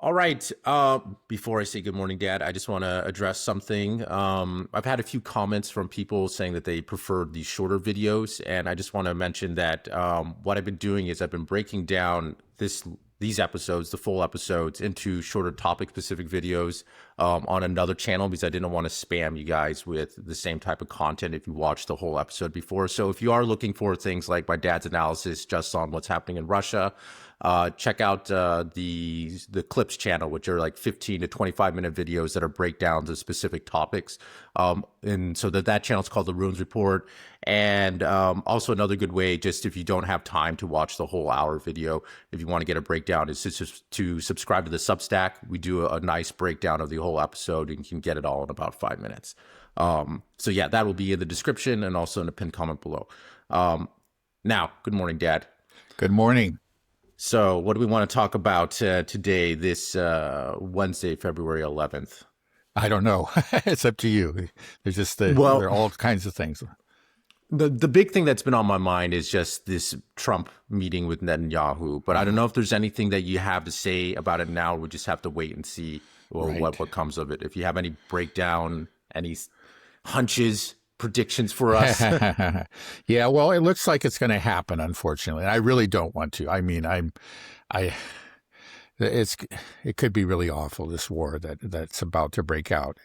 All right. Before I say good morning, Dad, I just want to address something. I've had a few comments from people saying that they prefer these shorter videos, and I just want to mention that what I've been doing is I've been breaking down these episodes, the full episodes, into shorter topic-specific videos on another channel because I didn't want to spam you guys with the same type of content if you watched the whole episode before. So if you are looking for things like my dad's analysis just on what's happening in Russia, check out the clips channel, which are like 15 to 25-minute videos that are breakdowns of specific topics. And so that channel is called The Ruins Report. And also another good way, just if you don't have time to watch the whole hour video, if you want to get a breakdown, is just to subscribe to the Substack. We do a nice breakdown of the whole episode, and you can get it all in about 5 minutes. So yeah, that will be in the description and also in the pinned comment below. Now, good morning, Dad. Good morning. So what do we want to talk about today, this Wednesday, February 11th? I don't know. It's up to you. There's just there are all kinds of things. The big thing that's been on my mind is just this Trump meeting with Netanyahu. But I don't know if there's anything that you have to say about it now. We just have to wait and see what comes of it. If you have any breakdown, any hunches, predictions for us. Yeah, well, it looks like it's going to happen, unfortunately. I really don't want to. I mean, it could be really awful, this war that's about to break out.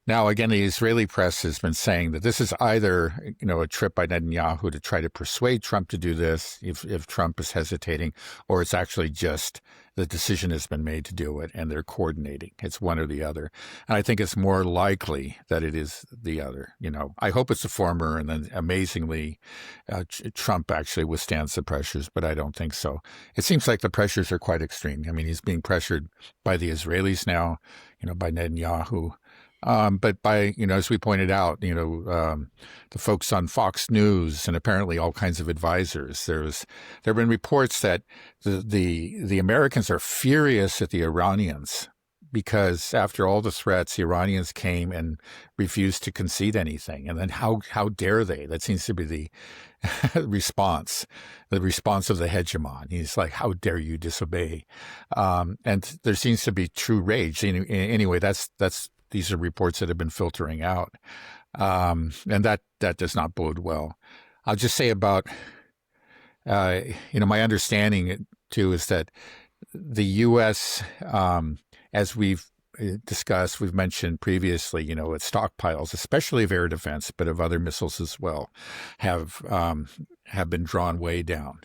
Now, again, the Israeli press has been saying that this is either, a trip by Netanyahu to try to persuade Trump to do this, if Trump is hesitating, or it's actually just the decision has been made to do it and they're coordinating. It's one or the other. And I think it's more likely that it is the other. I hope it's the former, and then amazingly, Trump actually withstands the pressures, but I don't think so. It seems like the pressures are quite extreme. I mean, he's being pressured by the Israelis now, by Netanyahu. But by, as we pointed out, the folks on Fox News and apparently all kinds of advisors, there have been reports that the Americans are furious at the Iranians because after all the threats, the Iranians came and refused to concede anything. And then how dare they? That seems to be the response of the hegemon. He's like, how dare you disobey? And there seems to be true rage. Anyway, these are reports that have been filtering out, and that does not bode well. I'll just say about, my understanding too is that the U.S., as we've discussed, we've mentioned previously, its stockpiles, especially of air defense, but of other missiles as well, have been drawn way down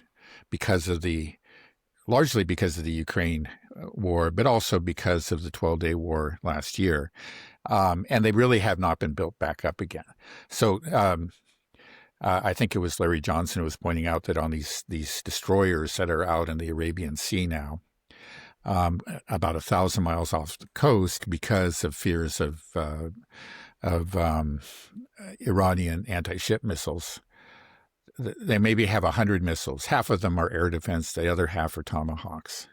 largely because of the Ukraine war, but also because of the 12-day war last year. And they really have not been built back up again. So I think it was Larry Johnson who was pointing out that on these destroyers that are out in the Arabian Sea now, about 1,000 miles off the coast, because of fears of Iranian anti-ship missiles, they maybe have 100 missiles. Half of them are air defense. The other half are Tomahawks.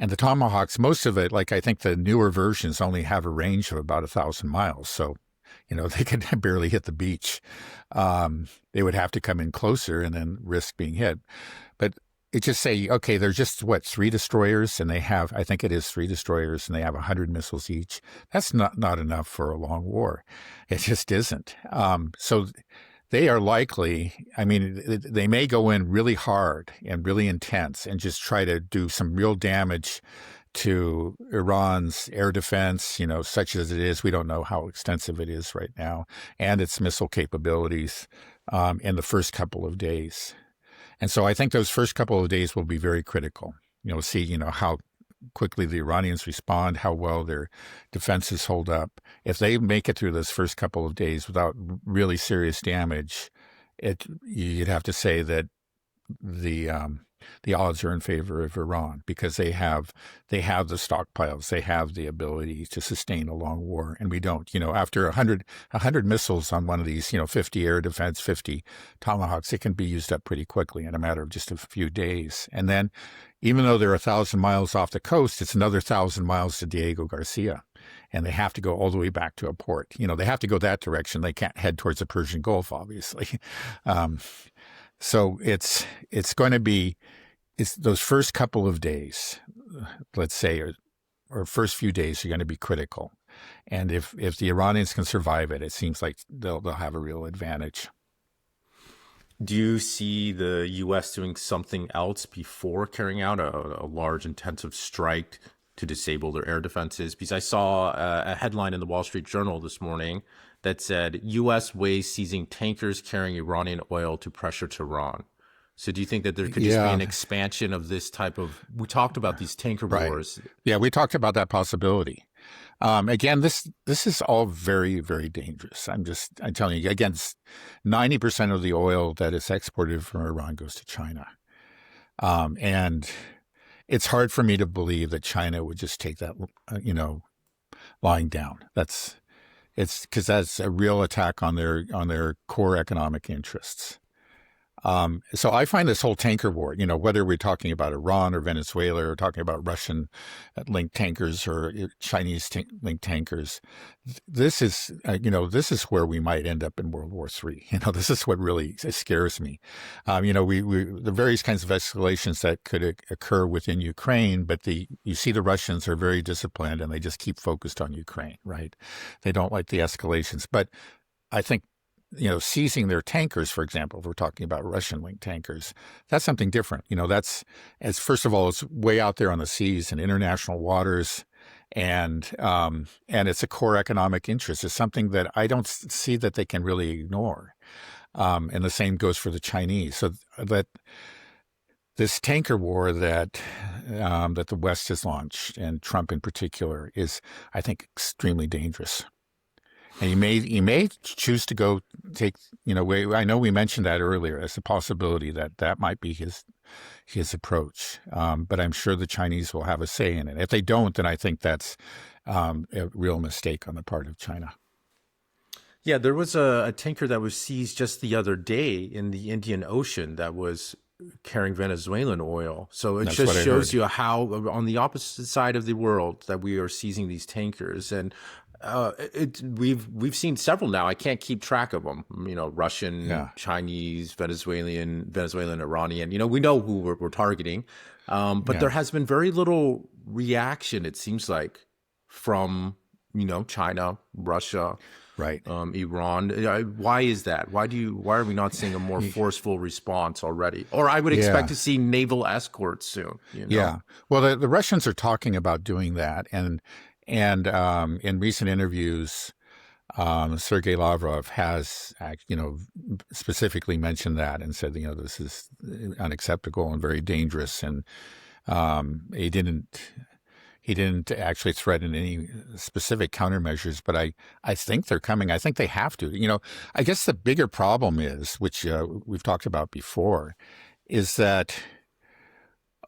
And the Tomahawks, most of it, like I think the newer versions only have a range of about 1,000 miles. So, they could barely hit the beach. They would have to come in closer and then risk being hit. But it just say, okay, they're just, 3 destroyers, and I think it is 3 destroyers, and they have 100 missiles each. That's not enough for a long war. It just isn't. So they are likely, they may go in really hard and really intense and just try to do some real damage to Iran's air defense, such as it is. We don't know how extensive it is right now, and its missile capabilities in the first couple of days. And so I think those first couple of days will be very critical. See, how quickly the Iranians respond, how well their defenses hold up. If they make it through those first couple of days without really serious damage, you'd have to say that the odds are in favor of Iran, because they have the stockpiles, they have the ability to sustain a long war, and we don't. After 100 missiles on one of these, 50 air defense, 50 Tomahawks, it can be used up pretty quickly in a matter of just a few days. And then, even though they're 1,000 miles off the coast, it's another 1,000 miles to Diego Garcia, and they have to go all the way back to a port. They have to go that direction. They can't head towards the Persian Gulf, obviously. So it's going to be it's those first couple of days, let's say, or first few days are going to be critical. And if the Iranians can survive it, it seems like they'll have a real advantage. Do you see the U.S. doing something else before carrying out a large intensive strike to disable their air defenses? Because I saw a headline in the Wall Street Journal this morning that said U.S. weighs seizing tankers carrying Iranian oil to pressure Tehran. So do you think that there could just be Yeah, an expansion of this type of, we talked about these tanker right. wars. Yeah, we talked about that possibility. Again, this is all very, very dangerous. I'm telling you, again, 90% of the oil that is exported from Iran goes to China. And it's hard for me to believe that China would just take that, lying down. It's because that's a real attack on their core economic interests. So I find this whole tanker war, whether we're talking about Iran or Venezuela or talking about Russian linked tankers or Chinese linked tankers, this is, this is where we might end up in World War III. This is what really scares me. The various kinds of escalations that could occur within Ukraine, but you see the Russians are very disciplined and they just keep focused on Ukraine, right? They don't like the escalations, but I think seizing their tankers, for example, if we're talking about Russian-linked tankers, that's something different. First of all, it's way out there on the seas in international waters, and it's a core economic interest. It's something that I don't see that they can really ignore. And the same goes for the Chinese. So that this tanker war that the West has launched, and Trump in particular, is, I think, extremely dangerous. And he may choose to go take, I know we mentioned that earlier as a possibility that might be his approach. But I'm sure the Chinese will have a say in it. If they don't, then I think that's a real mistake on the part of China. Yeah, there was a tanker that was seized just the other day in the Indian Ocean that was carrying Venezuelan oil. So it That's just what I shows heard. you how on the opposite side of the world that we are seizing these tankers. And we've seen several now. I can't keep track of them. Russian, Yeah. Chinese, Venezuelan, Iranian. We know who we're targeting, but Yeah. there has been very little reaction. It seems like from China, Russia, Right. Iran. Why is that? Why are we not seeing a more forceful response already? Or I would expect Yeah. to see naval escorts soon. Yeah. Well, the Russians are talking about doing that, and in recent interviews, Sergei Lavrov has, specifically mentioned that and said, this is unacceptable and very dangerous, and he didn't actually threaten any specific countermeasures, but I think they're coming. I think they have to. I guess the bigger problem is, which we've talked about before, is that,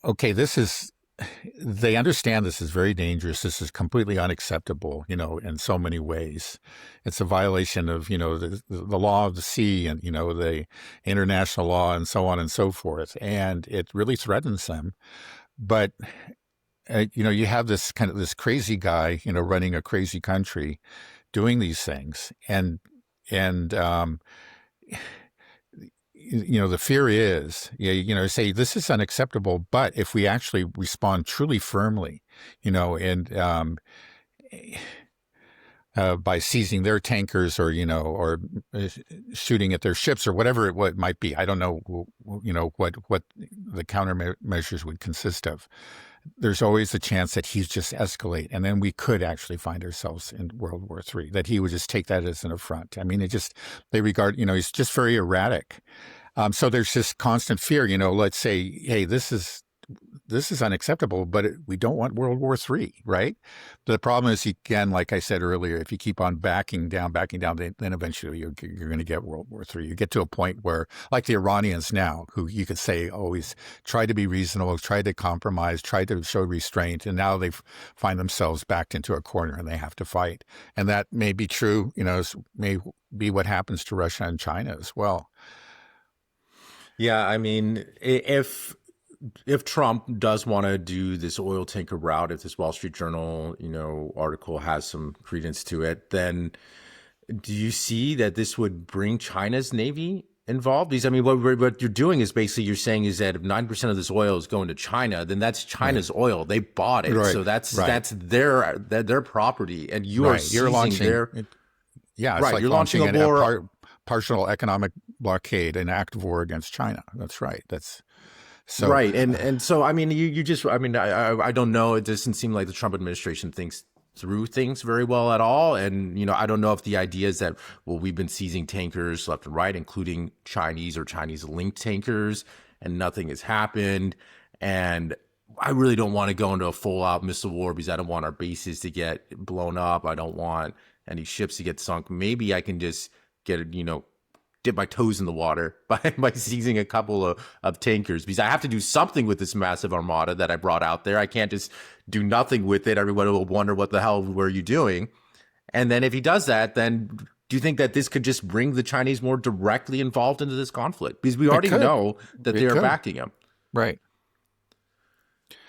okay, they understand this is very dangerous. This is completely unacceptable, in so many ways. It's a violation of, the law of the sea and, the international law and so on and so forth. And it really threatens them. But, you have this crazy guy, running a crazy country doing these things. And the fear is, say this is unacceptable, but if we actually respond truly firmly, and by seizing their tankers or shooting at their ships or whatever it might be, I don't know, what the countermeasures would consist of. There's always a chance that he's just escalate, and then we could actually find ourselves in World War III. That he would just take that as an affront. I mean, they regard, he's just very erratic. So there's this constant fear. Let's say, hey, this is unacceptable, but we don't want World War III, right? The problem is, again, like I said earlier, if you keep on backing down, then eventually you're going to get World War III. You get to a point where, like the Iranians now, who you could say always try to be reasonable, try to compromise, try to show restraint, and now they find themselves backed into a corner and they have to fight. And that may be true, may be what happens to Russia and China as well. Yeah, I mean, if Trump does want to do this oil tanker route, if this Wall Street Journal, article has some credence to it, then do you see that this would bring China's Navy involved? Because I mean, what you're doing is basically you're saying is that if 9% of this oil is going to China, then that's China's oil. They bought it, Right, so right, that's their property, and you are right. You're seizing launching, their yeah, it's right. like You're launching launching a war. partial economic blockade, an act of war against China. That's right. That's so. Right. And so I mean you just I mean I don't know, it doesn't seem like the Trump administration thinks through things very well at all. And I don't know if the idea is that, well, we've been seizing tankers left and right, including Chinese or Chinese linked tankers, and nothing has happened. And I really don't want to go into a full out missile war because I don't want our bases to get blown up. I don't want any ships to get sunk. Maybe I can just get, dip my toes in the water by seizing a couple of tankers, because I have to do something with this massive armada that I brought out there. I can't just do nothing with it. Everybody will wonder, what the hell were you doing? And then if he does that, then do you think that this could just bring the Chinese more directly involved into this conflict? Because we It already could. know that they It are could. backing him. Right.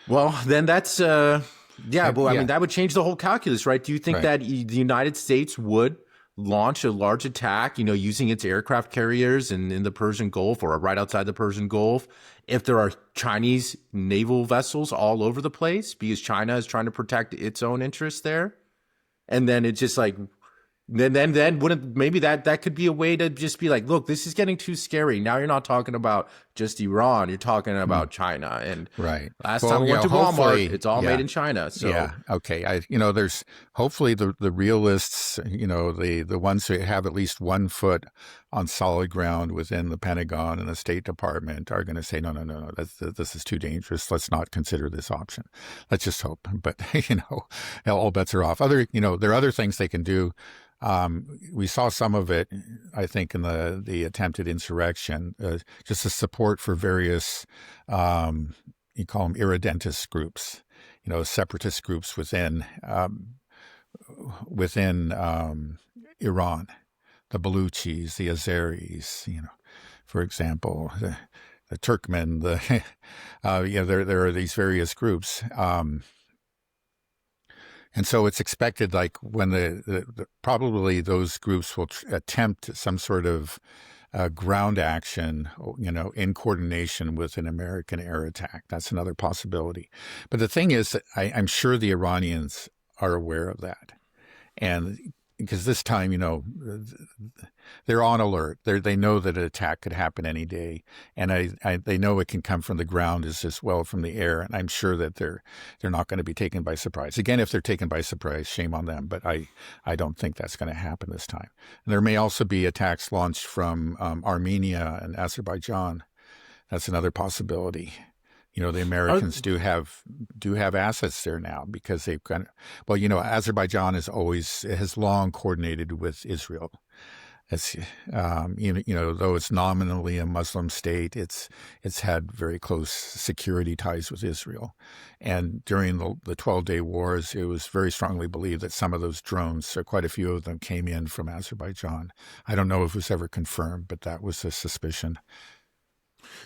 Well, then that's, yeah, well, I Yeah. mean, that would change the whole calculus, right? Do you think Right. that the United States would launch a large attack, using its aircraft carriers in the Persian Gulf or right outside the Persian Gulf, if there are Chinese naval vessels all over the place, because China is trying to protect its own interests there? And then it's just like, then wouldn't maybe that could be a way to just be like, look, this is getting too scary. Now you're not talking about just Iran, you're talking about China. And Right. last Well, time I went to hopefully, Walmart, it's all yeah. made in China. So Yeah. Okay. There's hopefully the realists, the ones who have at least 1 foot on solid ground within the Pentagon and the State Department are going to say, no, no, no, no, this is too dangerous. Let's not consider this option. Let's just hope. But, all bets are off. There are other things they can do. We saw some of it, I think, in the attempted insurrection, just the support for various, you call them irredentist groups, separatist groups within Iran, the Baluchis, the Azeris, for example, the Turkmen, there are these various groups. And so it's expected, like when probably those groups will attempt some sort of ground action, in coordination with an American air attack. That's another possibility. But the thing is, I'm sure the Iranians are aware of that. And because this time, they're on alert. They know that an attack could happen any day, and they know it can come from the ground as well from the air. And I'm sure that they're not going to be taken by surprise. Again, if they're taken by surprise, shame on them. But I don't think that's going to happen this time. And there may also be attacks launched from Armenia and Azerbaijan. That's another possibility. The Americans do have assets there now, because they've got, Azerbaijan has long coordinated with Israel. It's, though it's nominally a Muslim state, it's had very close security ties with Israel. And during the 12-day wars, it was very strongly believed that some of those drones, so quite a few of them, came in from Azerbaijan. I don't know if it was ever confirmed, but that was a suspicion.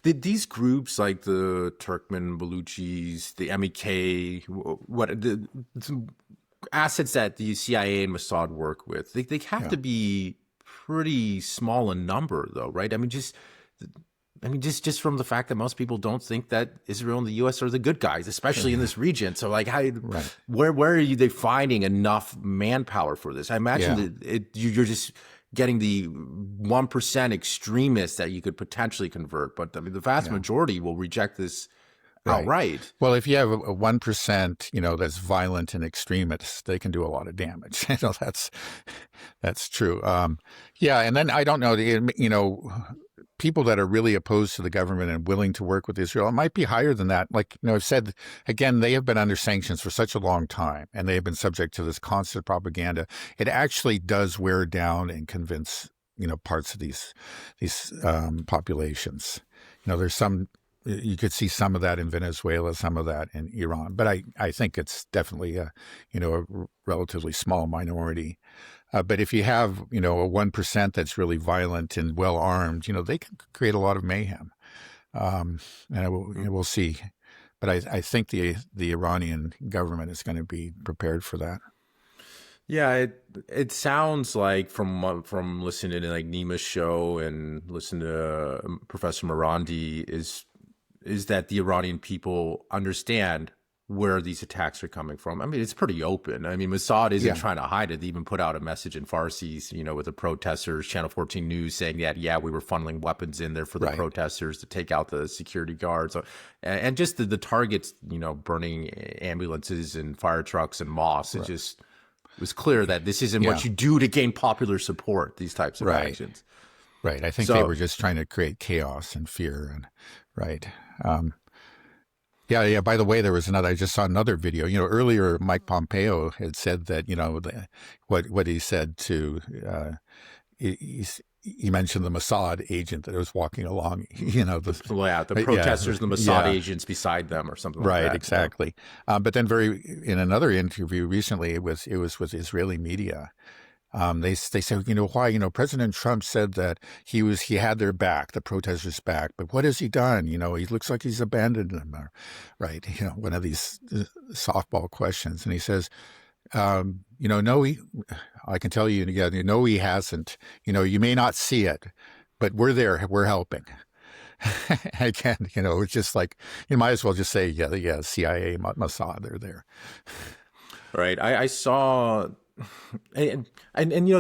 Did these groups like the Turkmen, Baluchis, the MEK, the assets that the CIA and Mossad work with, they have to be pretty small in number, though, right? I mean, just from the fact that most people don't think that Israel and the U.S. are the good guys, especially in this region. So, like, where are they finding enough manpower for this? I imagine that you're just getting the 1% extremists that you could potentially convert, but I mean, the vast majority will reject this outright. Well, if you have a 1%, that's violent and extremist, they can do a lot of damage. That's true. And then I don't know, people that are really opposed to the government and willing to work with Israel, it might be higher than that. Like, I've said, again, they have been under sanctions for such a long time, and they have been subject to this constant propaganda. It actually does wear down and convince, parts of these populations. There's some, you could see some of that in Venezuela, some of that in Iran, but I think it's definitely a relatively small minority. But if you have, a 1% that's really violent and well armed, they can create a lot of mayhem. And we'll see. But I think the Iranian government is going to be prepared for that. Yeah, it sounds like from listening to like Nima's show and listening to Professor Morandi is that the Iranian people understand where these attacks are coming from. I mean, it's pretty open. I mean, Mossad isn't Yeah, trying to hide it. They even put out a message in Farsi, with the protesters, Channel 14 News saying that, yeah, we were funneling weapons in there for the right. protesters to take out the security guards. And just the targets, burning ambulances and fire trucks and mosques. Right. It was clear that this isn't Yeah, what you do to gain popular support, these types of right. actions. Right. I think they So, were just trying to create chaos and fear and right. Um, yeah, yeah. By the way, there was another. I just saw another video. Earlier Mike Pompeo had said that what he said to he mentioned the Mossad agent that was walking along. the Yeah, protesters, the Mossad yeah. agents beside them or something like Right, that. Yeah. exactly. But then, in another interview recently, it was with Israeli media. They said, why? President Trump said that he had their back, the protesters' back, but what has he done? He looks like he's abandoned them, right? One of these softball questions, and he says, no, I can tell you, yeah, no, he hasn't. You may not see it, but we're there, we're helping. Again, it's just like you might as well just say, yeah, CIA, Mossad, they're there. Right. I saw, and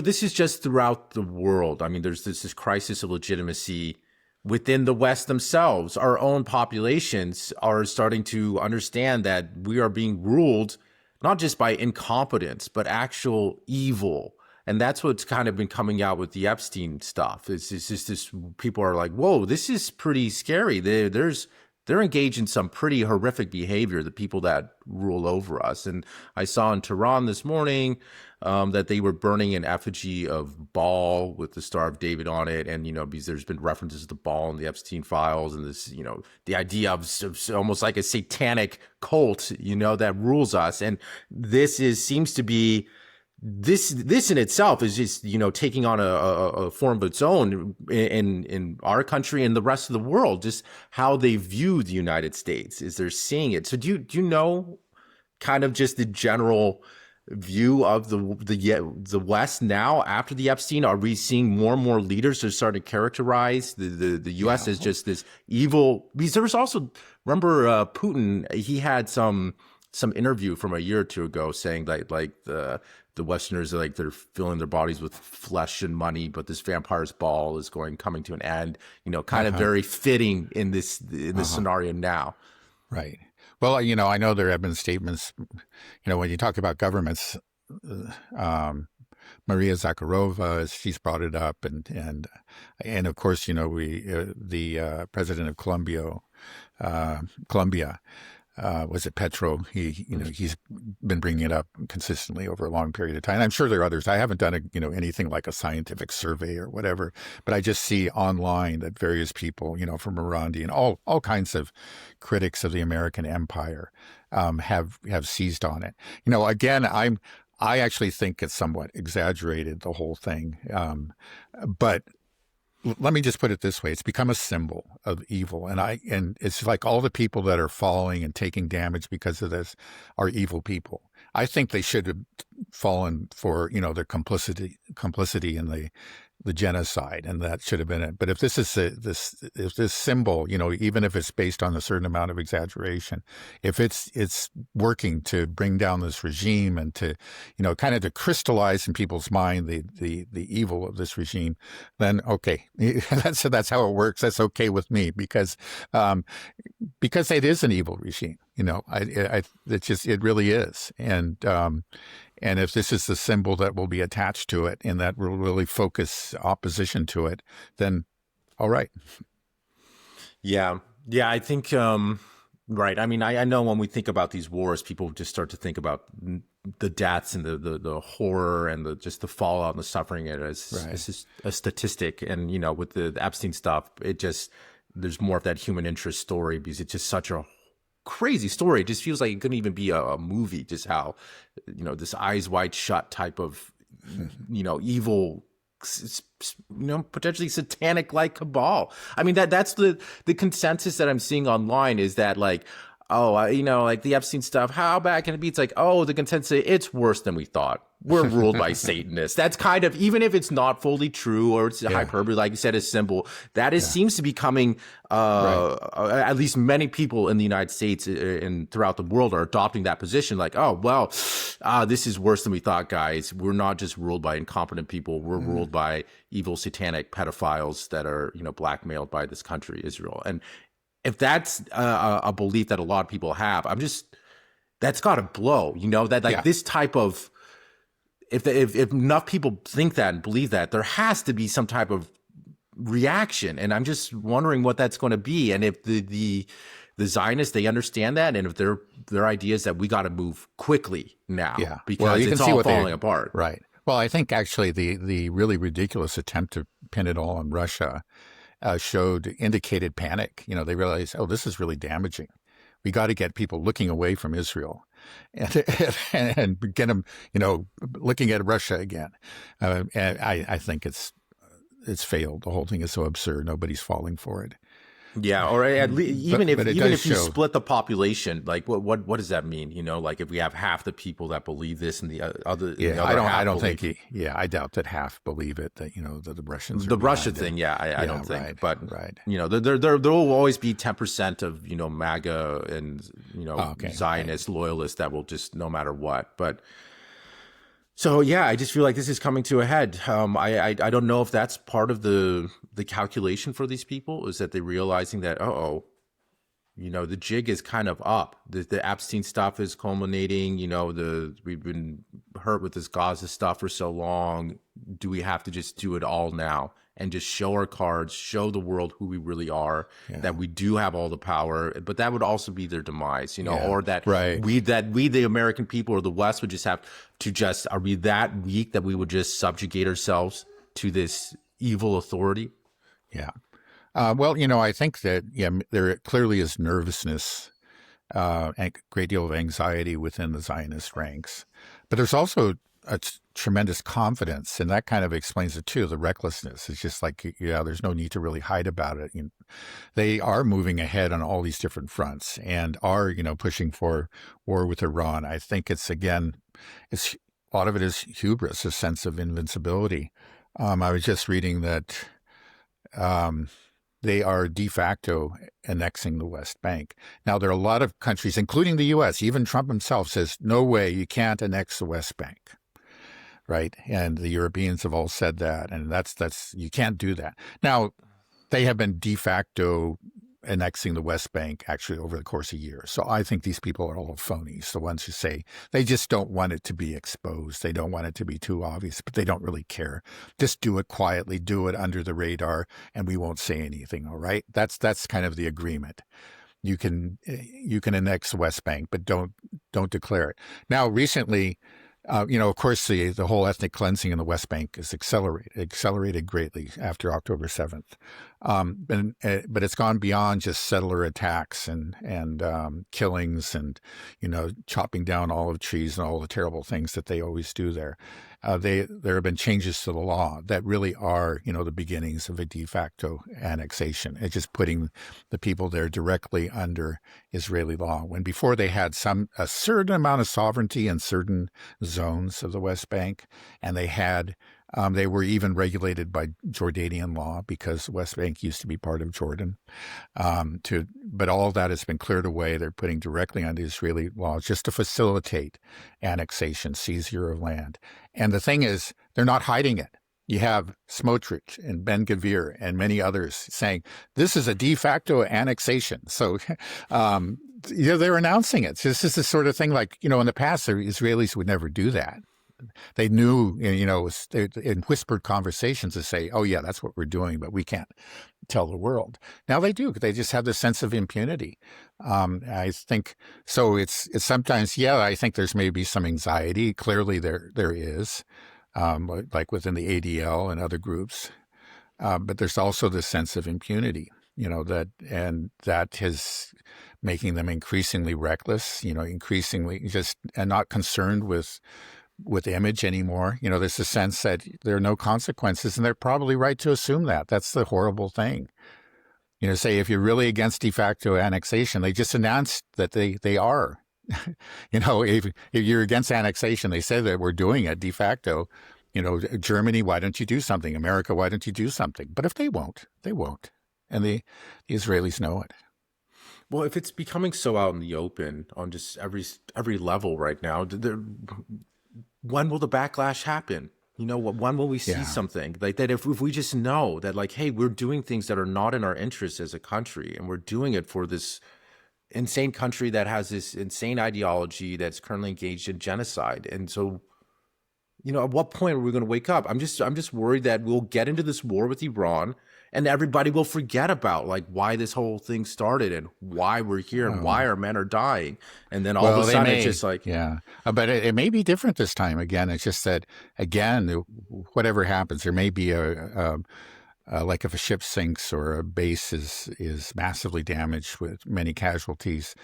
this is just throughout the world. I mean, there's this crisis of legitimacy within the West themselves. Our own populations are starting to understand that we are being ruled not just by incompetence, but actual evil. And that's what's kind of been coming out with the Epstein stuff. It's just this, people are like, whoa, this is pretty scary. They're engaged in some pretty horrific behavior, the people that rule over us. And I saw in Tehran this morning that they were burning an effigy of Baal with the Star of David on it. And, because there's been references to Baal in the Epstein files and this, the idea of almost like a satanic cult, that rules us. And seems to be this in itself is just taking on a form of its own in our country and the rest of the world. Just how they view the United States is they're seeing it. So do you know kind of just the general view of the West now after the Epstein? Are we seeing more and more leaders who are starting to characterize the U.S. Yeah. as just this evil? Because there was also, remember, Putin, he had some interview from a year or two ago saying that like the Westerners are like they're filling their bodies with flesh and money, but this vampire's ball is coming to an end. Kind of very fitting in this scenario now. Right. Well, I know there have been statements, when you talk about governments, Maria Zakharova, she's brought it up, and of course, the president of Colombia, was it Petro? He's been bringing it up consistently over a long period of time. And I'm sure there are others. I haven't done anything like a scientific survey or whatever, but I just see online that various people, from Morandi and all kinds of critics of the American empire, have seized on it. Again, I actually think it's somewhat exaggerated, the whole thing, but let me just put it this way. It's become a symbol of evil. And it's like all the people that are falling and taking damage because of this are evil people. I think they should have fallen for, their complicity in the genocide, and that should have been it. But if this is if this symbol, even if it's based on a certain amount of exaggeration, if it's working to bring down this regime and to, kind of to crystallize in people's mind the evil of this regime, then okay, that's how it works. That's okay with me because it is an evil regime. It really is, and if this is the symbol that will be attached to it and that will really focus opposition to it, then all right. Yeah. Yeah. I think, right. I mean, I know when we think about these wars, people just start to think about the deaths and the horror and just the fallout and the suffering as just a statistic. And, with the Epstein stuff, there's more of that human interest story because it's just such a crazy story. It just feels like it couldn't even be a movie, just how, this eyes wide shut type of, evil, potentially satanic like cabal. I mean, that's the consensus that I'm seeing online is that like, oh, like the Epstein stuff, how bad can it be? It's like, oh, the consensus, it's worse than we thought. We're ruled by Satanists. That's kind of, even if it's not fully true or it's Yeah, hyperbole, like you said, is simple. That is yeah, seems to be coming. right. At least many people in the United States and throughout the world are adopting that position. Like, oh well, this is worse than we thought, guys. We're not just ruled by incompetent people. We're Mm. ruled by evil, satanic pedophiles that are blackmailed by this country, Israel. And if that's a belief that a lot of people have, that's got to blow. That like Yeah, this type of if enough people think that and believe that, there has to be some type of reaction, and I'm just wondering what that's going to be, and if the Zionists, they understand that, and if their idea is that we got to move quickly now yeah. Well, because you can it's see all what they falling apart. right. Well, I think actually the really ridiculous attempt to pin it all on Russia indicated panic. They realized, oh, this is really damaging. We got to get people looking away from Israel, and and get them, looking at Russia again. And I think it's failed. The whole thing is so absurd. Nobody's falling for it. Yeah, or at least But it even does if you show. split the population, like what does that mean? Like if we have half the people that believe this and the Yeah, other I half don't believe think I doubt that half believe it. That that the Russians are the Russia behind it. thing. Yeah, I Yeah, don't right, think, but right. there will always be 10% of MAGA and Oh, okay, right. Zionist loyalists that will just no matter what. But so yeah, I just feel like this is coming to a head. I don't know if that's part of the calculation for these people, is that they're realizing that the jig is kind of up. The Epstein stuff is culminating. We've been hurt with this Gaza stuff for so long. Do we have to just do it all now and just show our cards, show the world who we really are, Yeah, that we do have all the power? But that would also be their demise, yeah, or that right. we the American people or the West would just have to are we that weak that we would just subjugate ourselves to this evil authority? Yeah. Well, I think that there clearly is nervousness and a great deal of anxiety within the Zionist ranks, but there's also tremendous confidence, and that kind of explains it too. The recklessness. It's just like there's no need to really hide about it. They are moving ahead on all these different fronts and are pushing for war with Iran. I think it's a lot of it is hubris, a sense of invincibility. I was just reading that. They are de facto annexing the West Bank. Now, there are a lot of countries, including the U.S., even Trump himself says, no way, you can't annex the West Bank, right? And the Europeans have all said that, and that's you can't do that. Now, they have been de facto annexing the West Bank actually over the course of years. So I think these people are all phonies, the ones who say they just don't want it to be exposed. They don't want it to be too obvious, but they don't really care. Just do it quietly, do it under the radar, and we won't say anything, all right? That's kind of the agreement. You can annex the West Bank, but don't declare it. Now, recently, of course, the whole ethnic cleansing in the West Bank is accelerated greatly after October 7th. But it's gone beyond just settler attacks and killings and, chopping down olive trees and all the terrible things that they always do there. There have been changes to the law that really are, the beginnings of a de facto annexation. It's just putting the people there directly under Israeli law. When before they had a certain amount of sovereignty in certain zones of the West Bank, and they were even regulated by Jordanian law because the West Bank used to be part of Jordan. But all of that has been cleared away. They're putting directly under Israeli law just to facilitate annexation, seizure of land. And the thing is, they're not hiding it. You have Smotrich and Ben-Gvir and many others saying, this is a de facto annexation. So, they're announcing it. So this is the sort of thing like, in the past, the Israelis would never do that. They knew, in whispered conversations to say, oh, yeah, that's what we're doing, but we can't tell the world. Now they do. They just have this sense of impunity. I think so. It's sometimes, I think there's maybe some anxiety. Clearly there is, like within the ADL and other groups. But there's also this sense of impunity, that is making them increasingly reckless, increasingly just and not concerned with image anymore. There's a sense that there are no consequences, and they're probably right to assume that. That's the horrible thing. Say if you're really against de facto annexation, they just announced that they are. If you're against annexation, they say that we're doing it de facto. Germany, why don't you do something? America, why don't you do something? But if they won't, they won't. And the Israelis know it. Well, if it's becoming so out in the open on just every level right now, when will the backlash happen? When will we see Yeah. something like that? If we just know that, like, hey, we're doing things that are not in our interest as a country, and we're doing it for this insane country that has this insane ideology that's currently engaged in genocide. And so, at what point are we going to wake up? I'm just worried that we'll get into this war with Iran, and everybody will forget about like why this whole thing started and why we're here and Oh. why our men are dying. And then all of a Well, they sudden it's may, just like, yeah. But it may be different this time. Again, it's just that, again, whatever happens, there may be like if a ship sinks or a base is massively damaged with many casualties,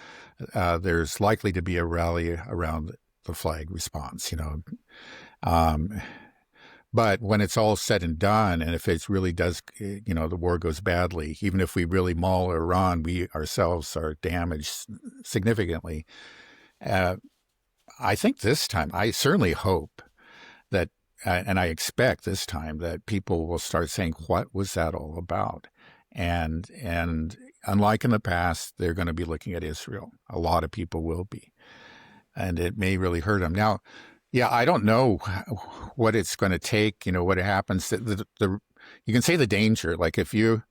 there's likely to be a rally around the flag response. Um, but when it's all said and done, and if it really does, the war goes badly, even if we really maul Iran, we ourselves are damaged significantly. Uh, I think this time, I certainly hope that, and I expect this time that people will start saying, "What was that all about?" And unlike in the past, they're going to be looking at Israel. A lot of people will be, and it may really hurt them. Now, yeah, I don't know what it's going to take. What happens. You can say the danger. Like if you,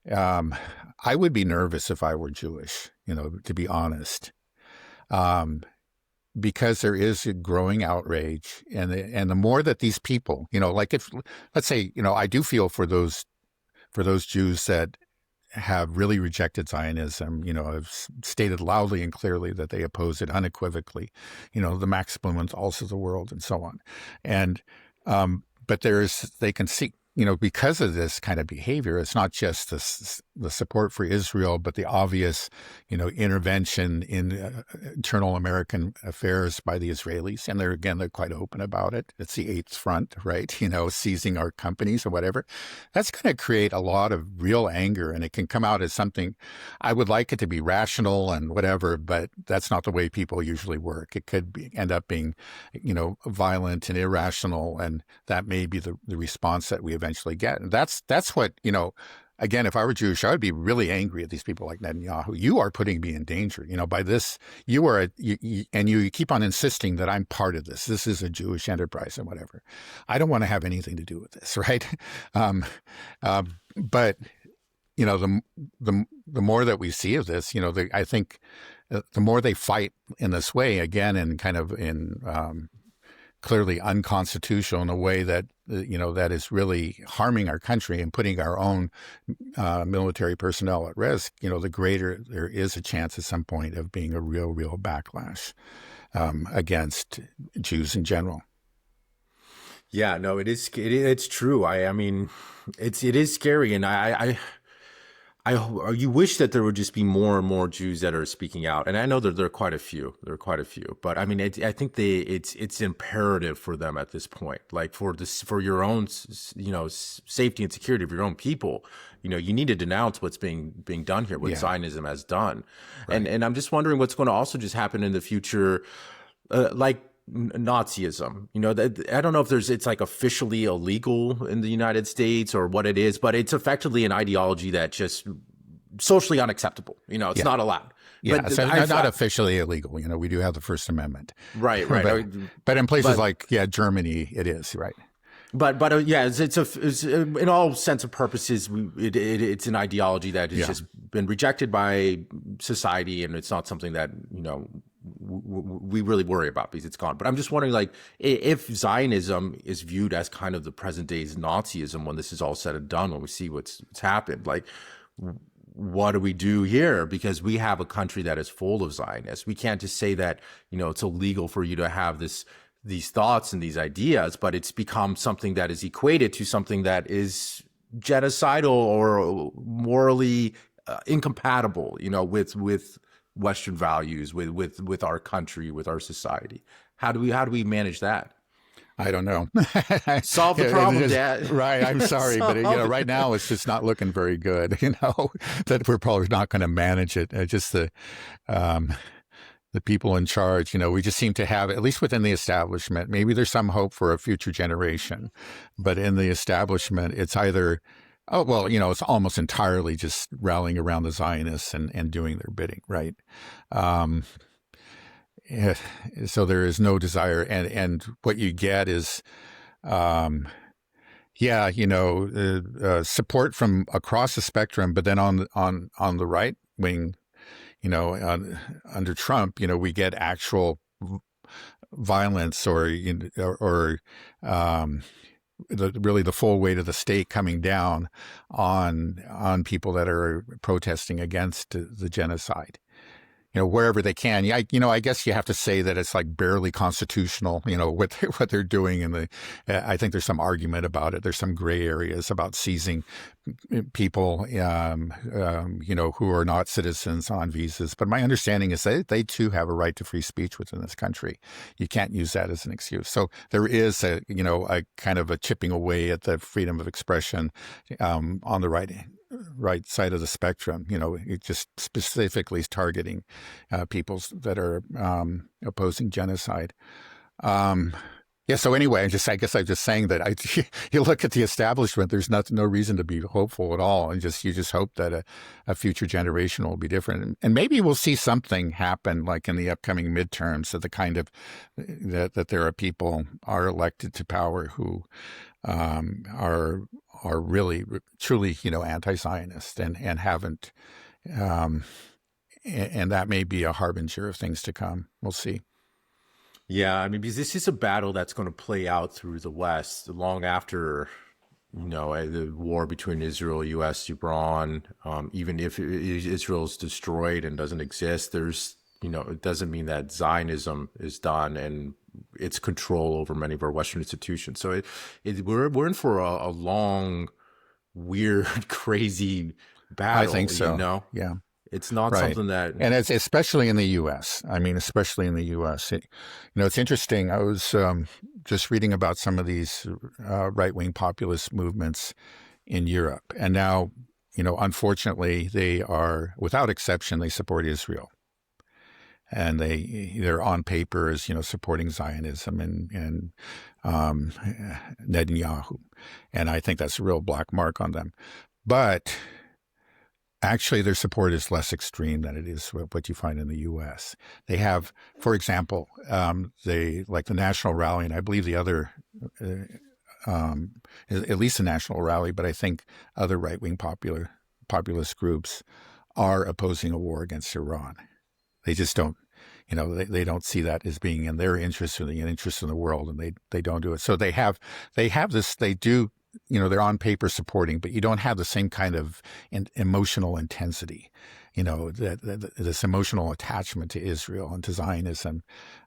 I would be nervous if I were Jewish. To be honest. Um, because there is a growing outrage, and the more that these people, like if let's say, I do feel for those Jews that have really rejected Zionism, have stated loudly and clearly that they oppose it unequivocally, the Max Blumenthals also the world and so on, and but they can see. Because of this kind of behavior, it's not just the support for Israel, but the obvious, intervention in internal American affairs by the Israelis. And they're quite open about it. It's the Eighth Front, right? Seizing our companies or whatever. That's going to create a lot of real anger, and it can come out as something. I would like it to be rational and whatever, but that's not the way people usually work. It could end up being, violent and irrational, and that may be the response that we eventually get. And that's what, again, if I were Jewish, I would be really angry at these people like Netanyahu. You are putting me in danger. By this, and you keep on insisting that I'm part of this. This is a Jewish enterprise and whatever. I don't want to have anything to do with this, right? But the more that we see of this, I think the more they fight in this way again, and kind of in clearly unconstitutional in a way that that is really harming our country and putting our own military personnel at risk, the greater there is a chance at some point of being a real backlash against Jews in general. yeah, no, it's true. I mean, it is scary. And you wish that there would just be more and more Jews that are speaking out, and I know that there are quite a few. But I mean, I think it's imperative for them at this point, like for your own, safety and security of your own people. You need to denounce what's being done here, what Zionism has done, Right. and I'm just wondering what's going to also just happen in the future, like Nazism. I don't know if it's like officially illegal in the United States or what it is, but it's effectively an ideology that just socially unacceptable. It's not allowed. Yeah, But so not officially illegal. We do have the First Amendment. right. But in places But like Germany, it is, right. yeah, it's in all sense of purposes, it's an ideology that has just been rejected by society, and it's not something that we really worry about because it's gone. But I'm just wondering, like, if Zionism is viewed as kind of the present day's Nazism when this is all said and done, when we see what's happened, like, what do we do here? Because we have a country that is full of Zionists. We can't just say that it's illegal for you to have these thoughts and these ideas, but it's become something that is equated to something that is genocidal or morally incompatible, with Western values, with our country, with our society. How do we manage that? I don't know. Solve the problem, Dad. Right. I'm sorry, but right now it's just not looking very good. That we're probably not going to manage it. Just um, the people in charge. We just seem to have, at least within the establishment, maybe there's some hope for a future generation, but in the establishment, it's either, oh well, it's almost entirely just rallying around the Zionists and doing their bidding, right? Um, yeah, so there is no desire, and what you get is, um, yeah, support from across the spectrum, but then on the right wing, under Trump, we get actual violence or really the full weight of the state coming down on people that are protesting against the genocide. Wherever they can. Yeah, I guess you have to say that it's like barely constitutional, what they're doing. And I think there's some argument about it. There's some gray areas about seizing people, who are not citizens on visas. But my understanding is that they too have a right to free speech within this country. You can't use that as an excuse. So there is a kind of a chipping away at the freedom of expression on the right side of the spectrum. It just specifically is targeting peoples that are opposing genocide. Yeah. So anyway, I guess I'm just saying that you look at the establishment. There's no reason to be hopeful at all, and you just hope that a future generation will be different, and maybe we'll see something happen, like in the upcoming midterms, that there are people are elected to power who are really truly anti-Zionist and haven't, and that may be a harbinger of things to come. We'll see. Yeah, I mean, because this is a battle that's going to play out through the West long after, the war between Israel, U.S., Iran. Even if Israel is destroyed and doesn't exist, it doesn't mean that Zionism is done and its control over many of our Western institutions. So we're in for a long, weird, crazy battle. I think so. Yeah. It's not something that, and it's especially in the U.S. I mean, especially in the U.S. It's interesting. I was just reading about some of these right-wing populist movements in Europe, and now, unfortunately, they are, without exception, they support Israel, and they're on paper as supporting Zionism and Netanyahu, and I think that's a real black mark on them, but. Actually, their support is less extreme than it is what you find in the U.S. They have, for example, like the National Rally, and I believe the other, at least the National Rally, but I think other right-wing populist groups are opposing a war against Iran. They just don't, they don't see that as being in their interest or the interest in the world, and they don't do it. So they have this, they do. They're on paper supporting, but you don't have the same kind of emotional intensity, this emotional attachment to Israel and to Zionism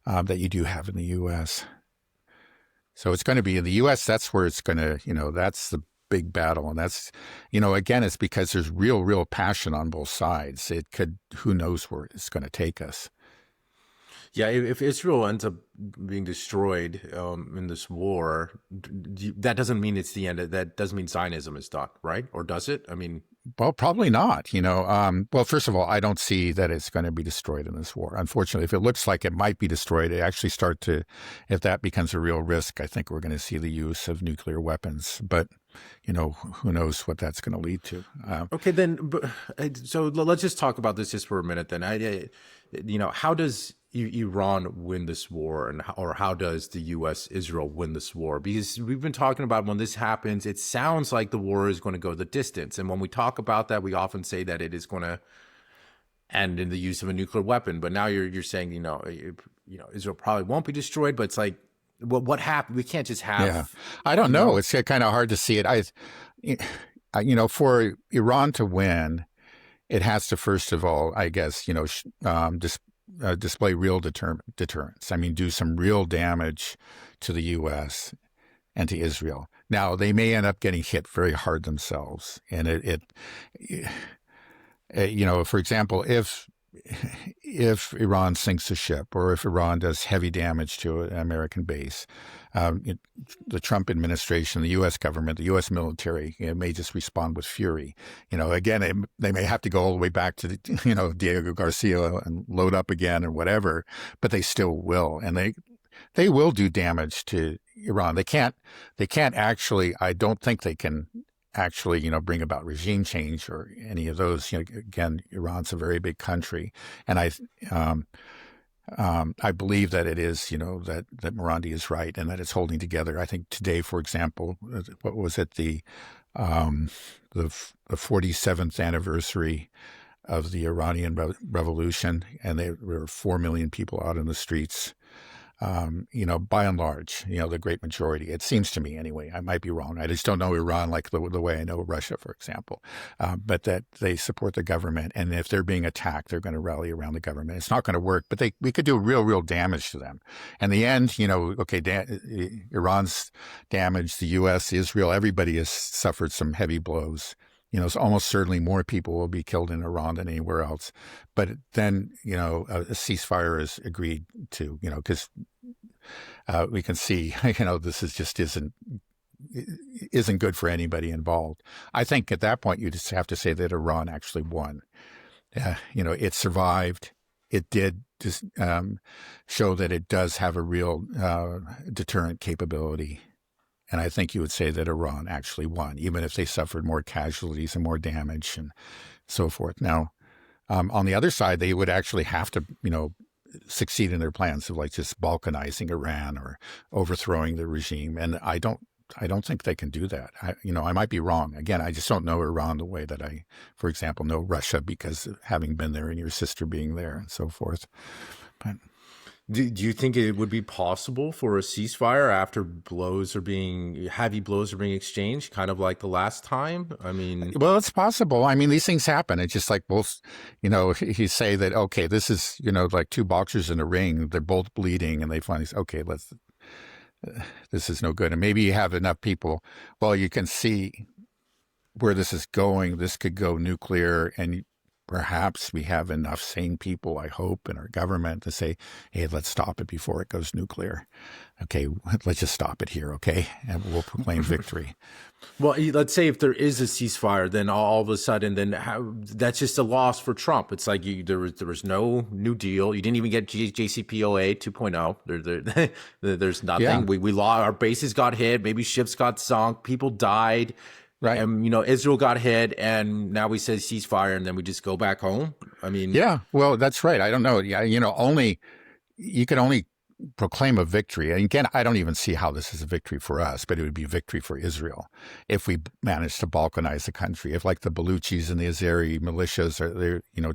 that you do have in the U.S. So it's going to be in the U.S. That's where it's going to, that's the big battle. And that's, again, it's because there's real passion on both sides. It could, who knows where it's going to take us. Yeah, if Israel ends up being destroyed in this war, that doesn't mean it's the end. That doesn't mean Zionism is done, right? Or does it? I mean, well, probably not. Well, first of all, I don't see that it's going to be destroyed in this war. Unfortunately, if it looks like it might be destroyed, it actually if that becomes a real risk, I think we're going to see the use of nuclear weapons. But who knows what that's going to lead to. Okay, then. So let's just talk about this just for a minute. Then, how does Iran win this war, or how does the U.S. Israel win this war? Because we've been talking about when this happens, it sounds like the war is going to go the distance, and when we talk about that, we often say that it is going to end in the use of a nuclear weapon. But now you're saying Israel probably won't be destroyed, but it's like, what happened? We can't just have. Yeah, I don't know. It's kind of hard to see it. For Iran to win, it has to first of all, I guess, display real deterrence. I mean, do some real damage to the U.S. and to Israel. Now, they may end up getting hit very hard themselves. And for example, if if Iran sinks a ship or if Iran does heavy damage to an American base, it, the Trump administration, the U.S. government, the U.S. military may just respond with fury. Again, they may have to go all the way back to, Diego Garcia and load up again or whatever, but they still will. And they will do damage to Iran. They can't actually, I don't think they can actually, bring about regime change or any of those. Again, Iran's a very big country, and I believe that it is, that Morandi is right and that it's holding together. I think today, for example, what was it, the 47th anniversary of the Iranian Revolution, and there were 4 million people out in the streets. By and large, the great majority, it seems to me anyway, I might be wrong. I just don't know Iran like the way I know Russia, for example, but that they support the government. And if they're being attacked, they're going to rally around the government. It's not going to work, but we could do real damage to them. In the end, Iran's damaged, the U.S., Israel, everybody has suffered some heavy blows. So almost certainly more people will be killed in Iran than anywhere else. But then, a ceasefire is agreed to, because we can see, this isn't good for anybody involved. I think at that point, you just have to say that Iran actually won. It survived. It did just show that it does have a real deterrent capability. And I think you would say that Iran actually won, even if they suffered more casualties and more damage and so forth. Now, on the other side, they would actually have to, succeed in their plans of like just balkanizing Iran or overthrowing the regime. And I don't think they can do that. I might be wrong. Again, I just don't know Iran the way that I, for example, know Russia because of having been there and your sister being there and so forth. But do you think it would be possible for a ceasefire after heavy blows are being exchanged, kind of like the last time? I mean, well, it's possible. I mean, these things happen. It's just like both, you say that, okay, this is, like two boxers in a ring, they're both bleeding, and they finally say, okay, this is no good. And maybe you have enough people. Well, you can see where this is going. This could go nuclear, and perhaps we have enough sane people, I hope, in our government to say, hey, let's stop it before it goes nuclear. Okay, let's just stop it here, okay? And we'll proclaim victory. Well, let's say if there is a ceasefire, then all of a sudden, that's just a loss for Trump. It's like there was no New Deal. You didn't even get JCPOA 2.0. There's nothing. Yeah. We lost. Our bases got hit. Maybe ships got sunk. People died. Right. And, Israel got hit, and now we said ceasefire, and then we just go back home. I mean, yeah, well, that's right. I don't know. Yeah, you can only proclaim a victory. And again, I don't even see how this is a victory for us, but it would be a victory for Israel if we manage to balkanize the country. If like the Baluchis and the Azeri militias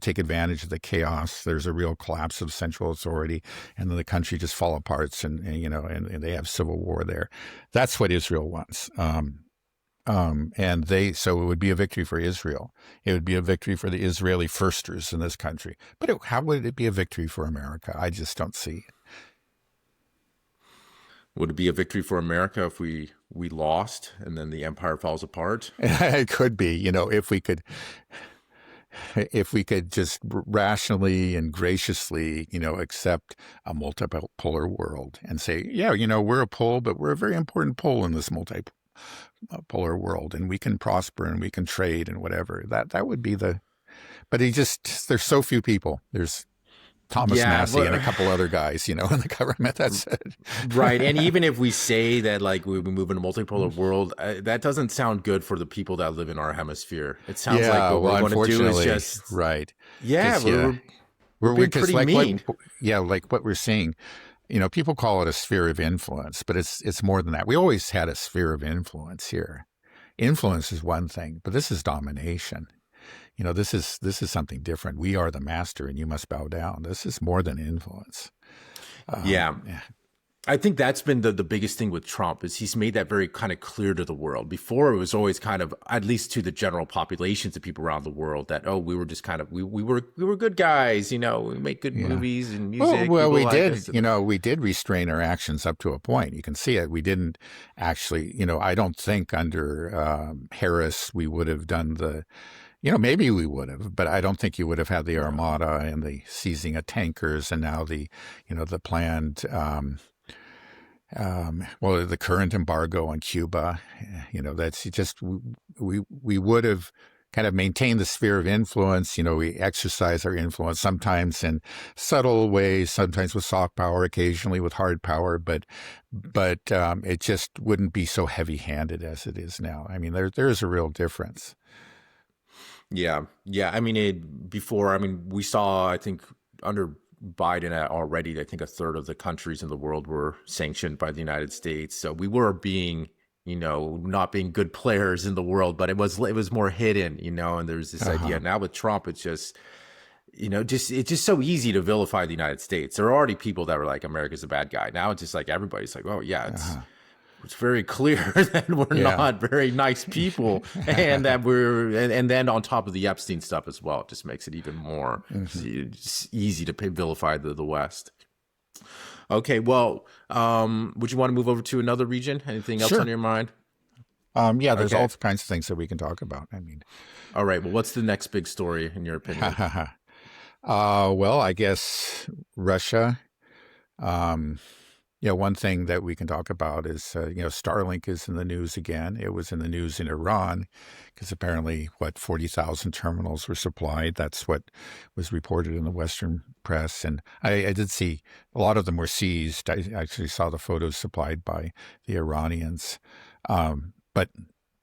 take advantage of the chaos, there's a real collapse of central authority, and then the country just fall apart, and they have civil war there. That's what Israel wants. So it would be a victory for Israel. It would be a victory for the Israeli firsters in this country. But how would it be a victory for America? I just don't see it. Would it be a victory for America if we lost and then the empire falls apart? It could be, if we could just rationally and graciously, accept a multipolar world and say, yeah, we're a pole, but we're a very important pole in this multipolar world, and we can prosper and we can trade and whatever. That would be but there's so few people. There's Thomas Massey and a couple other guys, in the government. That's it. Right. And even if we say that, like, we move in a multipolar world, that doesn't sound good for the people that live in our hemisphere. It sounds like what we're going to do is just... Right. Yeah, we're being pretty mean. Like what we're seeing. People call it a sphere of influence, but it's more than that. We always had a sphere of influence here. Influence is one thing, but this is domination. This is something different. We are the master, and you must bow down. This is more than influence. Yeah. I think that's been the biggest thing with Trump is he's made that very kind of clear to the world. Before, it was always kind of, at least to the general populations of people around the world, that, we were just kind of, we were good guys, we make good movies and music. Well, we did, we did restrain our actions up to a point. You can see it. We didn't actually, I don't think under Harris we would have done Maybe we would have, but I don't think you would have had the Yeah. armada and the seizing of tankers, and now the planned, well, the current embargo on Cuba. That's just we would have kind of maintained the sphere of influence. We exercise our influence sometimes in subtle ways, sometimes with soft power, occasionally with hard power, but it just wouldn't be so heavy-handed as it is now. I mean, there is a real difference. Yeah. Yeah. I mean, before, I mean, we saw, I think, under Biden already, I think a third of the countries in the world were sanctioned by the United States. So we were being, not being good players in the world, but it was more hidden, and there's this idea Uh-huh. now with Trump. It's just, it's just so easy to vilify the United States. There are already people that were like, America's a bad guy. Now it's just like everybody's like, oh yeah, it's Uh-huh. it's very clear that we're Yeah. not very nice people, and that and then on top of the Epstein stuff as well, it just makes it even more Hmm. easy to vilify the West. Okay, well, would you want to move over to another region? Anything else on Sure. your mind? Yeah, there's all Okay, kinds of things that we can talk about. I mean, all right. Well, what's the next big story in your opinion? well, I guess Russia. Um, one thing that we can talk about is, Starlink is in the news again. It was in the news in Iran because apparently, 40,000 terminals were supplied. That's what was reported in the Western press. And I did see a lot of them were seized. I actually saw the photos supplied by the Iranians. But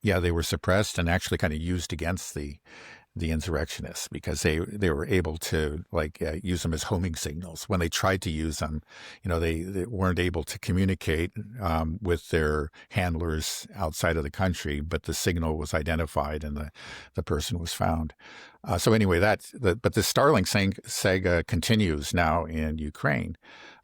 yeah, they were suppressed and actually kind of used against the insurrectionists because they were able to use them as homing signals. When they tried to use them, they weren't able to communicate with their handlers outside of the country, but the signal was identified and the person was found. So anyway, but the Starlink saga continues now in Ukraine.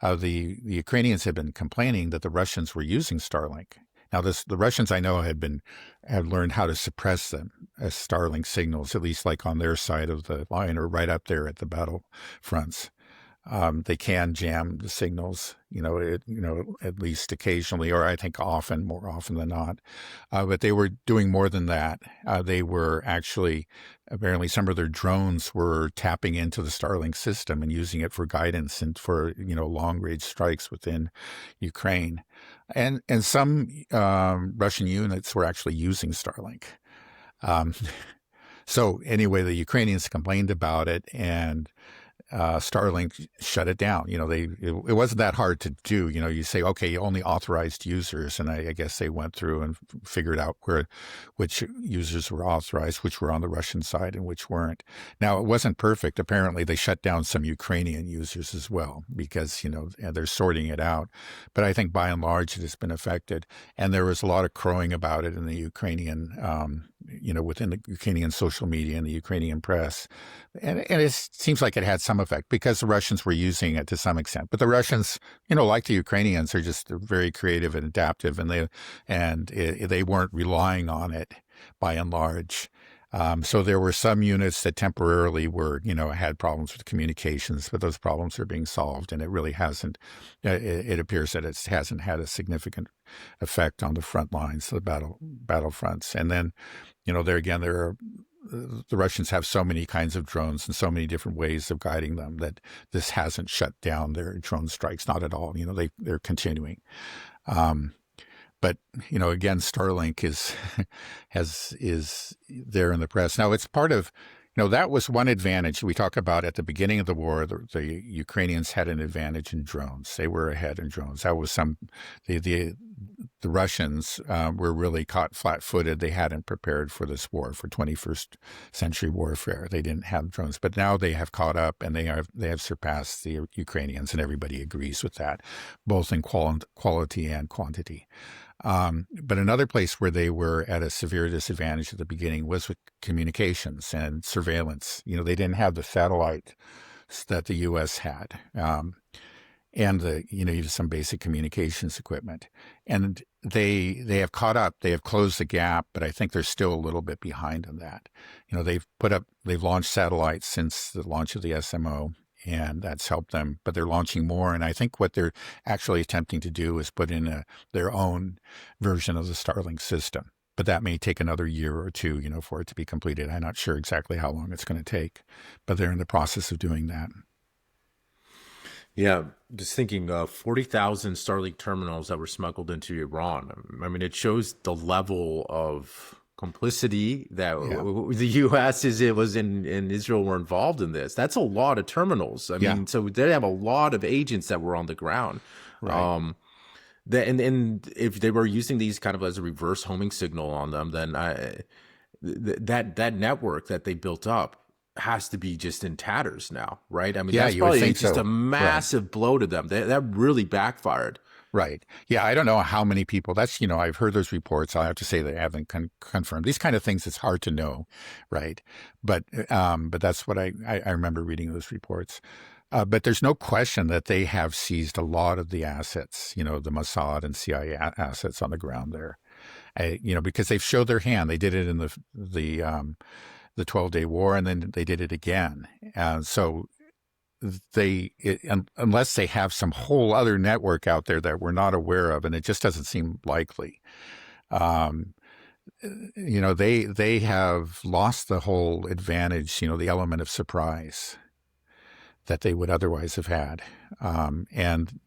The Ukrainians have been complaining that the Russians were using Starlink. Now, the Russians I know had learned how to suppress them as Starlink signals, at least like on their side of the line or right up there at the battle fronts. They can jam the signals, at least occasionally, or I think more often than not. But they were doing more than that. They were actually, apparently, some of their drones were tapping into the Starlink system and using it for guidance and for, long range strikes within Ukraine. And some Russian units were actually using Starlink. Um, so anyway, the Ukrainians complained about it, and Starlink shut it down. It wasn't that hard to do. You say, okay, only authorized users, and I guess they went through and figured out which users were authorized, which were on the Russian side and which weren't. Now, it wasn't perfect. Apparently, they shut down some Ukrainian users as well because and they're sorting it out. But I think by and large, it has been affected, and there was a lot of crowing about it in the Ukrainian, within the Ukrainian social media and the Ukrainian press. And it seems like it had some effect because the Russians were using it to some extent. But the Russians, like the Ukrainians, are just very creative and adaptive, and they weren't relying on it by and large. So there were some units that temporarily had problems with communications, but those problems are being solved, and it really hasn't. It appears that it hasn't had a significant effect on the front lines, the battlefronts. And then, there are the Russians have so many kinds of drones and so many different ways of guiding them that this hasn't shut down their drone strikes, not at all. They're continuing. Um, but again, Starlink is there in the press now. It's part of. That was one advantage we talk about at the beginning of the war. The Ukrainians had an advantage in drones. They were ahead in drones. That was the Russians were really caught flat-footed. They hadn't prepared for this war, for 21st century warfare. They didn't have drones, but now they have caught up and they have surpassed the Ukrainians, and everybody agrees with that, both in quality and quantity. But another place where they were at a severe disadvantage at the beginning was with communications and surveillance. They didn't have the satellite that the U.S. had. And some basic communications equipment, and they have caught up. They have closed the gap, but I think they're still a little bit behind on that. They've launched satellites since the launch of the SMO, and that's helped them. But they're launching more, and I think what they're actually attempting to do is put in their own version of the Starlink system. but that may take another year or two, for it to be completed. I'm not sure exactly how long it's going to take, but they're in the process of doing that. Yeah, just thinking 40,000 Starlink terminals that were smuggled into Iran. I mean, it shows the level of complicity that Yeah. the U.S. was in Israel were involved in this. That's a lot of terminals. I Yeah. mean, so they have a lot of agents that were on the ground. Right. Um, and if they were using these kind of as a reverse homing signal on them, then that network that they built up has to be just in tatters now, right? I mean, Yeah, that's you would probably think just a so. Right. massive blow to them. That really backfired. Right. Yeah, I don't know how many people. That's, I've heard those reports. I have to say they haven't confirmed these kind of things. It's hard to know, right? But that's what I remember reading those reports. But there's no question that they have seized a lot of the assets, the Mossad and CIA assets on the ground there. Because they've showed their hand. They did it in the 12-day war, and then they did it again. So unless they have some whole other network out there that we're not aware of, and it just doesn't seem likely. Um, they have lost the whole advantage, the element of surprise that they would otherwise have had. And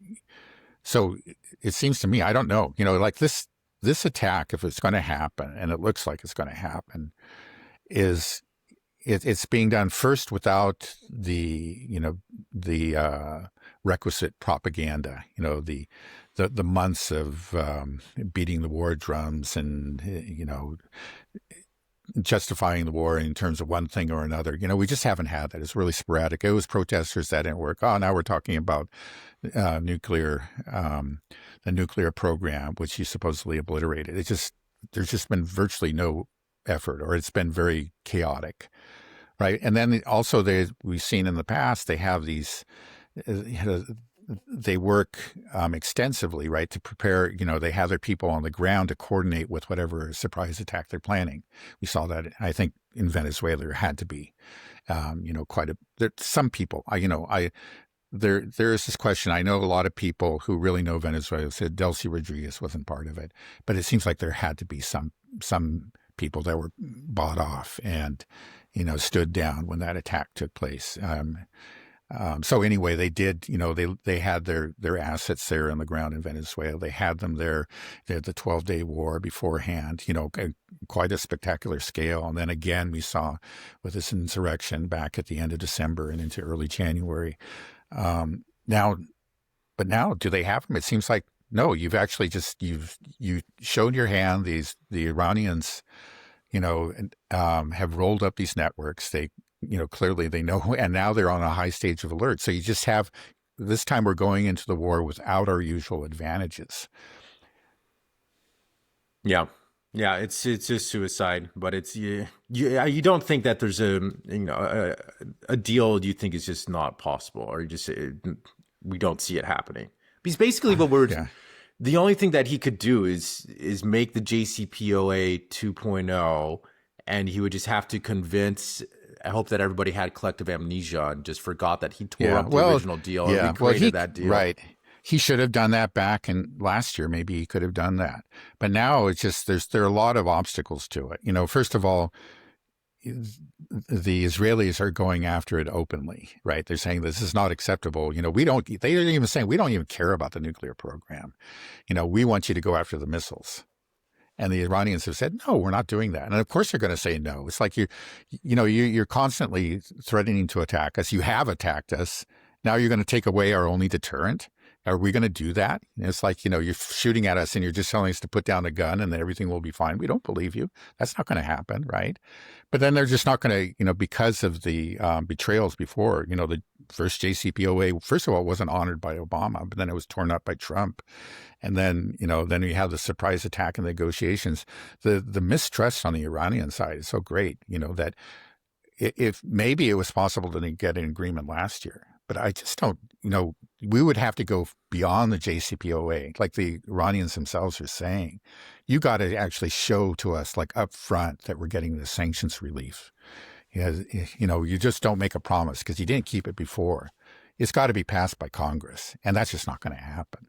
so it seems to me, I don't know, like this attack, if it's going to happen, and it looks like it's going to happen, is it's being done first without the requisite propaganda, the months of beating the war drums and justifying the war in terms of one thing or another. We just haven't had that. It's really sporadic. It was protesters that didn't work. Oh, now we're talking about the nuclear program, which he supposedly obliterated. There's just been virtually no effort, or it's been very chaotic, right? And then also we've seen in the past, they have these, they work extensively, right, to prepare, they have their people on the ground to coordinate with whatever surprise attack they're planning. We saw that, I think, in Venezuela. There had to be, some people, there is this question. I know a lot of people who really know Venezuela said Delcy Rodriguez wasn't part of it, but it seems like there had to be some people that were bought off and, stood down when that attack took place. So anyway, they did, they had their assets there on the ground in Venezuela. They had them there. They had the 12-day war beforehand, quite a spectacular scale. And then again, we saw with this insurrection back at the end of December and into early January. Now, do they have them? It seems like, no, you've actually you showed your hand. The Iranians, have rolled up these networks. They, clearly they know, and now they're on a high stage of alert. So you just have, this time we're going into the war without our usual advantages. Yeah. Yeah, it's just suicide, but you don't think that there's a deal you think is just not possible, or you just we don't see it happening. Because basically Yeah. the only thing that he could do is make the JCPOA 2.0, and he would just have to convince. I hope that everybody had collective amnesia and just forgot that he tore up the original deal and recreated that deal. Right. He should have done that back in last year. Maybe he could have done that. But now it's just, there are a lot of obstacles to it. First of all, the Israelis are going after it openly, right? They're saying this is not acceptable. They're even saying, we don't even care about the nuclear program. We want you to go after the missiles. And the Iranians have said, no, we're not doing that. And of course they're going to say no. It's like you're constantly threatening to attack us. You have attacked us. Now you're going to take away our only deterrent. Are we going to do that? It's like, you're shooting at us and you're just telling us to put down a gun and then everything will be fine. We don't believe you. That's not going to happen, right? But then they're just not going to, because of the betrayals before, the first JCPOA, first of all, wasn't honored by Obama, but then it was torn up by Trump. And then, then we have the surprise attack and negotiations. The mistrust on the Iranian side is so great, that if maybe it was possible to get an agreement last year, but I just don't, we would have to go beyond the JCPOA, like the Iranians themselves are saying. You got to actually show to us, like up front, that we're getting the sanctions relief. You just don't make a promise because you didn't keep it before. It's got to be passed by Congress, and that's just not going to happen.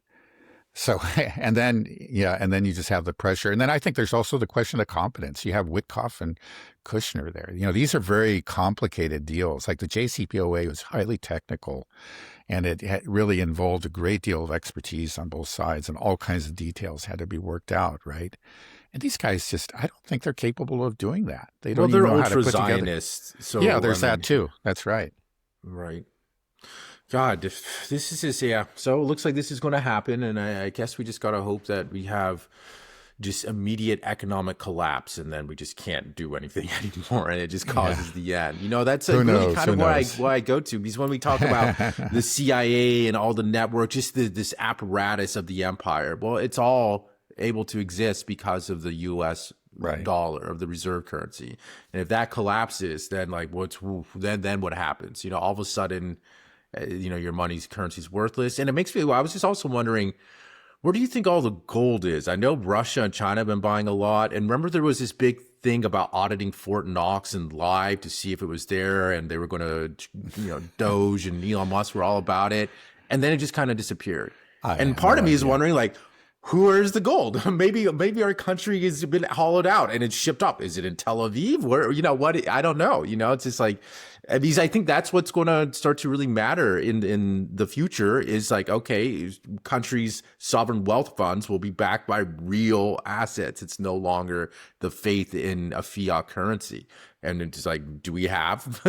So, and then you just have the pressure. And then I think there's also the question of competence. You have Witkoff and Kushner there. These are very complicated deals. Like the JCPOA was highly technical, and it really involved a great deal of expertise on both sides, and all kinds of details had to be worked out, right? And these guys I don't think they're capable of doing that. They Well, don't even they're know how to ultra put together. Zionists, Yeah, so I there's that mean, too. That's right. right. God, if this is just, yeah. So it looks like this is going to happen, and I guess we just got to hope that we have just immediate economic collapse, and then we just can't do anything anymore, and it just causes the end. That's Who really knows? kind Who of knows? why I go to, because when we talk about the CIA and all the network, just this apparatus of the empire, well, it's all able to exist because of the U.S. Right. dollar, of the reserve currency, and if that collapses, then like then what happens? All of a sudden, your money's currency is worthless. And it makes me, I was just also wondering, where do you think all the gold is? I know Russia and China have been buying a lot. And remember, there was this big thing about auditing Fort Knox and live to see if it was there. And they were going to, Doge and Elon Musk were all about it. And then it just kind of disappeared. And part of me is wondering, like, where's the gold? maybe our country has been hollowed out and it's shipped up. Is it in Tel Aviv? Where, what? I don't know. It's just like, because I think that's what's going to start to really matter in the future is like, okay, countries' sovereign wealth funds will be backed by real assets. It's no longer the faith in a fiat currency. And it's like, do we have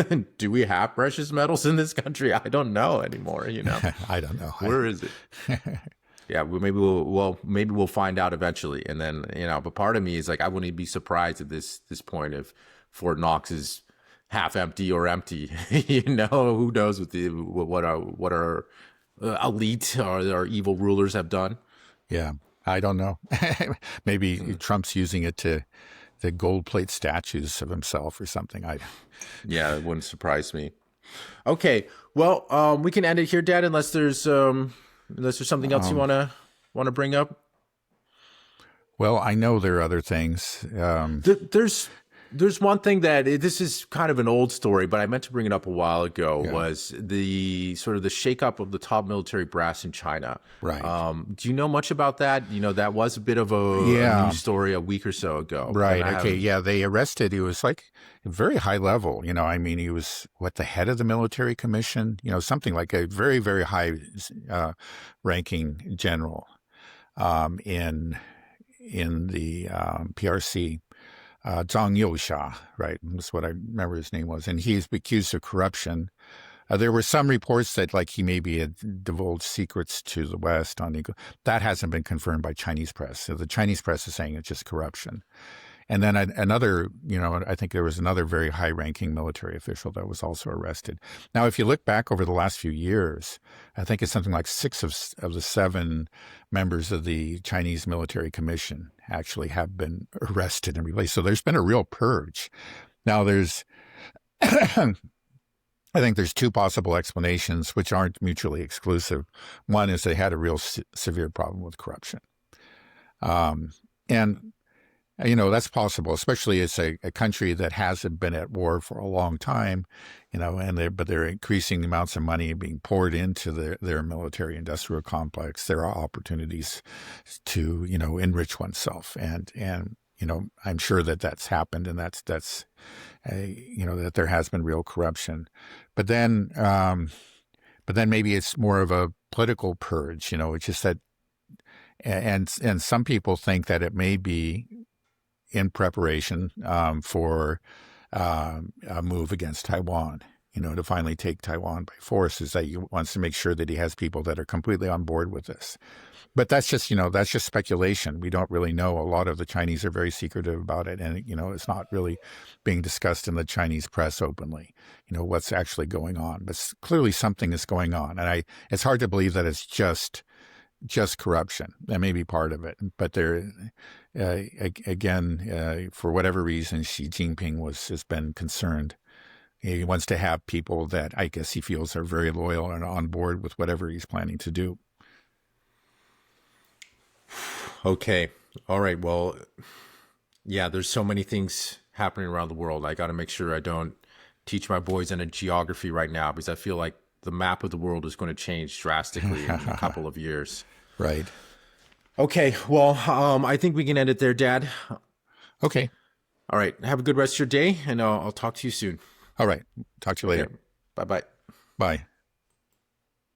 precious metals in this country? I don't know anymore. I don't know. Where is it? Yeah, maybe we'll find out eventually, and then But part of me is like, I wouldn't be surprised at this point if Fort Knox is half empty or empty. Who knows what our elite or our evil rulers have done. Yeah, I don't know. Maybe Trump's using it to gold plate statues of himself or something. Yeah, it wouldn't surprise me. Okay, well, we can end it here, Dad, unless there's something else you want to bring up. Well, I know there are other things. There's one thing that this is kind of an old story, but I meant to bring it up a while ago. Yeah. Was the sort of the shakeup of the top military brass in China? Right. Do you know much about that? That was a bit of a news story a week or so ago. Right. Okay. Yeah. They arrested. He was like very high level. I mean, he was the head of the military commission. Something like a very, very high ranking general in the PRC. Zhang Youxia, right? That's what I remember his name was. And he's accused of corruption. There were some reports that he maybe had divulged secrets to the West that hasn't been confirmed by Chinese press. So the Chinese press is saying it's just corruption. And then another, I think there was another very high-ranking military official that was also arrested. Now, if you look back over the last few years, I think it's something like 6 of the 7 members of the Chinese military commission actually have been arrested and released. So there's been a real purge. Now, there's, I think there's 2 possible explanations, which aren't mutually exclusive. One is they had a real severe problem with corruption. And that's possible, especially as a country that hasn't been at war for a long time, but they're increasing amounts of money being poured into their military industrial complex. There are opportunities to, enrich oneself. And I'm sure that that's happened, and that's that there has been real corruption. But then maybe it's more of a political purge, it's just that, and some people think that it may be in preparation for a move against Taiwan, to finally take Taiwan by force, is that he wants to make sure that he has people that are completely on board with this. But that's just speculation. We don't really know. A lot of the Chinese are very secretive about it, and it's not really being discussed in the Chinese press openly. What's actually going on, but clearly something is going on, and it's hard to believe that it's just corruption. That may be part of it, but there, again, for whatever reason, Xi Jinping has been concerned. He wants to have people that I guess he feels are very loyal and on board with whatever he's planning to do. Okay. All right. Well, yeah, there's so many things happening around the world. I got to make sure I don't teach my boys any geography right now, because I feel like the map of the world is going to change drastically in a couple of years. Right. Okay, well, I think we can end it there, Dad. Okay. All right, have a good rest of your day, and I'll talk to you soon. All right. Talk to you Okay, later. bye bye. Bye.